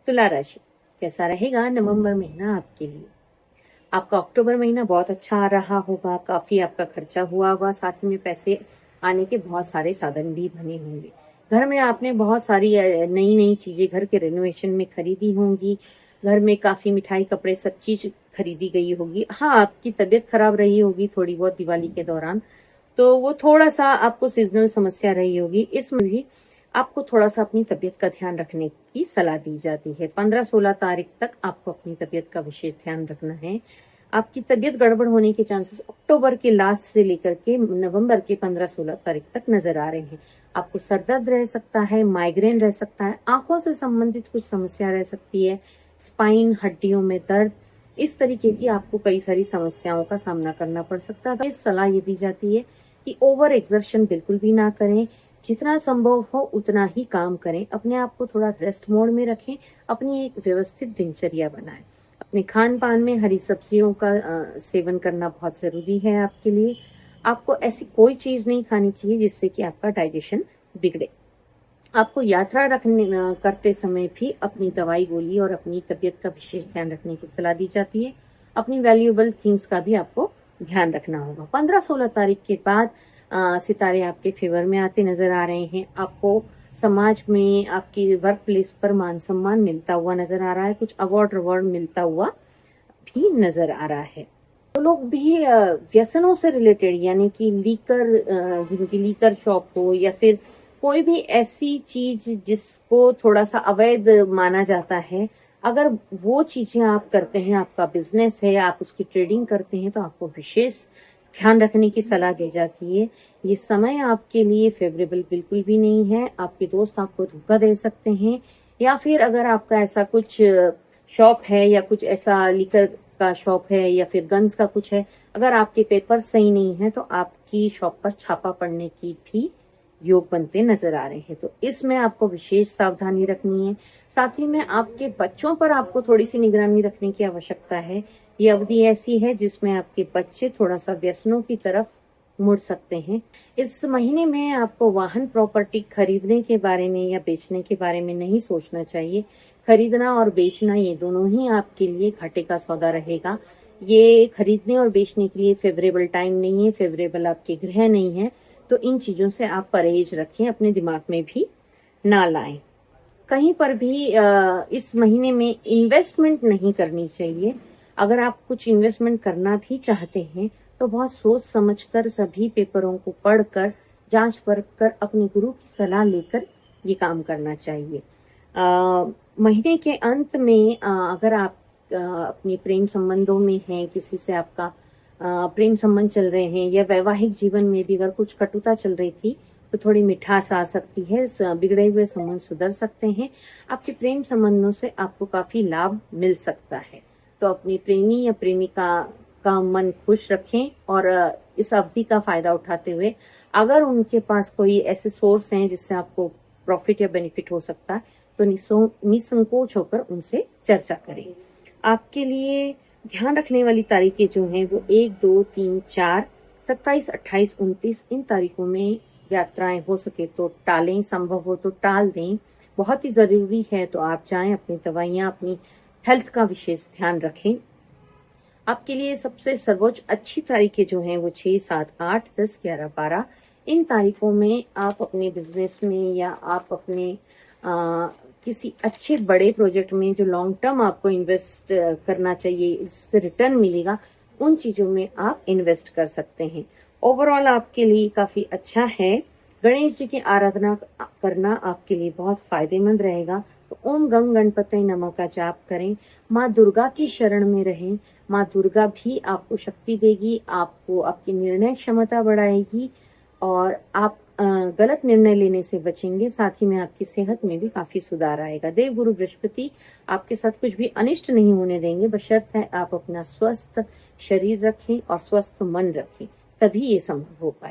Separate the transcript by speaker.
Speaker 1: तुला राशि कैसा रहेगा नवंबर महीना आपके लिए। आपका अक्टूबर महीना बहुत अच्छा आ रहा होगा, काफी आपका खर्चा हुआ होगा, साथ में पैसे आने के बहुत सारे साधन भी बने होंगे। घर में आपने बहुत सारी नई नई चीजें घर के रेनोवेशन में खरीदी होंगी। घर में काफी मिठाई कपड़े सब चीज खरीदी गई होगी। हाँ, आपकी तबीयत खराब रही होगी थोड़ी बहुत दिवाली के दौरान, तो वो थोड़ा सा आपको सीजनल समस्या रही होगी। इसमें भी आपको थोड़ा सा अपनी तबीयत का ध्यान रखने की सलाह दी जाती है। 15-16 तारीख तक आपको अपनी तबीयत का विशेष ध्यान रखना है। आपकी तबीयत गड़बड़ होने के चांसेस अक्टूबर के लास्ट से लेकर के नवंबर के 15-16 तारीख तक नजर आ रहे हैं। आपको सर दर्द रह सकता है, माइग्रेन रह सकता है, आंखों से संबंधित कुछ समस्या रह सकती है, स्पाइन हड्डियों में दर्द, इस तरीके की आपको कई सारी समस्याओं का सामना करना पड़ सकता है। सलाह ये दी जाती है कि ओवर एक्सर्शन बिल्कुल भी ना करें, जितना संभव हो उतना ही काम करें, अपने आप को थोड़ा रेस्ट मोड में रखें, अपनी एक व्यवस्थित दिनचर्या बनाएं। अपने खान पान में हरी सब्जियों का सेवन करना बहुत जरूरी है आपके लिए। आपको ऐसी कोई चीज नहीं खानी चाहिए जिससे कि आपका डाइजेशन बिगड़े। आपको यात्रा करते समय भी अपनी दवाई गोली और अपनी तबीयत का विशेष ध्यान रखने की सलाह दी जाती है। अपनी वैल्यूएबल थिंग्स का भी आपको ध्यान रखना होगा। 15-16 तारीख के बाद सितारे आपके फेवर में आते नजर आ रहे हैं। आपको समाज में आपकी वर्क प्लेस पर मान सम्मान मिलता हुआ नजर आ रहा है, कुछ अवार्ड मिलता हुआ भी नजर आ रहा है। तो लोग भी व्यसनों से रिलेटेड, यानी कि लीकर, जिनकी लीकर शॉप हो या फिर कोई भी ऐसी चीज जिसको थोड़ा सा अवैध माना जाता है, अगर वो चीजें आप करते हैं, आपका बिजनेस है, आप उसकी ट्रेडिंग करते हैं, तो आपको विशेष ध्यान रखने की सलाह दी जाती है। ये समय आपके लिए फेवरेबल बिल्कुल भी नहीं है। आपके दोस्त आपको धोखा दे सकते हैं, या फिर अगर आपका ऐसा कुछ शॉप है या कुछ ऐसा लीकर का शॉप है या फिर गन्स का कुछ है, अगर आपके पेपर सही नहीं है तो आपकी शॉप पर छापा पड़ने की भी योग बनते नजर आ रहे हैं। तो इसमें आपको विशेष सावधानी रखनी है। साथ ही में आपके बच्चों पर आपको थोड़ी सी निगरानी रखने की आवश्यकता है। ये अवधि ऐसी है जिसमें आपके बच्चे थोड़ा सा व्यसनों की तरफ मुड़ सकते हैं। इस महीने में आपको वाहन प्रॉपर्टी खरीदने के बारे में या बेचने के बारे में नहीं सोचना चाहिए। खरीदना और बेचना ये दोनों ही आपके लिए घाटे का सौदा रहेगा। ये खरीदने और बेचने के लिए फेवरेबल टाइम नहीं है, फेवरेबल आपके ग्रह नहीं है। तो इन चीजों से आप परहेज रखें, अपने दिमाग में भी ना लाएं। कहीं पर भी इस महीने में इन्वेस्टमेंट नहीं करनी चाहिए। अगर आप कुछ इन्वेस्टमेंट करना भी चाहते हैं तो बहुत सोच समझकर, सभी पेपरों को पढ़कर, जांच परख कर, अपने गुरु की सलाह लेकर ये काम करना चाहिए। महीने के अंत में अगर आप अपने प्रेम संबंधों में हैं, किसी से आपका प्रेम संबंध चल रहे हैं, या वैवाहिक जीवन में भी अगर कुछ कटुता चल रही थी तो थोड़ी मिठास आ सकती है, बिगड़े हुए संबंध सुधर सकते हैं। आपके प्रेम संबंधों से आपको काफी लाभ मिल सकता है। तो अपनी प्रेमी या प्रेमिका का मन खुश रखें और इस अवधि का फायदा उठाते हुए, अगर उनके पास कोई ऐसे सोर्स हैं जिससे आपको प्रॉफिट या बेनिफिट हो सकता है, तो निसंकोच होकर उनसे चर्चा करें। आपके लिए ध्यान रखने वाली तारीखें जो हैं वो 1, 2, 3, 4, 27, 28, 29 इन तारीखों में यात्राएं हो सके तो टालें, संभव हो तो टाल दें। बहुत ही जरूरी है तो आप जाएं, अपनी दवाइयां, अपनी हेल्थ का विशेष ध्यान रखें। आपके लिए सबसे सर्वोच्च अच्छी तारीखें जो हैं वो 6, 7, 8, 10, 11, 12 इन तारीखों में आप अपने बिजनेस में या आप अपने किसी अच्छे बड़े प्रोजेक्ट में जो लॉन्ग टर्म आपको इन्वेस्ट करना चाहिए, इससे रिटर्न मिलेगा, उन चीजों में आप इन्वेस्ट कर सकते हैं। ओवरऑल आपके लिए काफी अच्छा है। गणेश जी की आराधना करना आपके लिए बहुत फायदेमंद रहेगा। तो ओम गंग गणपते नमः का जाप करें, माँ दुर्गा की शरण में रहें। माँ दुर्गा भी आपको शक्ति देगी, आपको आपकी निर्णय क्षमता बढ़ाएगी और आप गलत निर्णय लेने से बचेंगे। साथ ही में आपकी सेहत में भी काफी सुधार आएगा। देव गुरु बृहस्पति आपके साथ कुछ भी अनिष्ट नहीं होने देंगे, बशर्ते आप अपना स्वस्थ शरीर रखें और स्वस्थ मन रखें, तभी ये संभव हो पाए।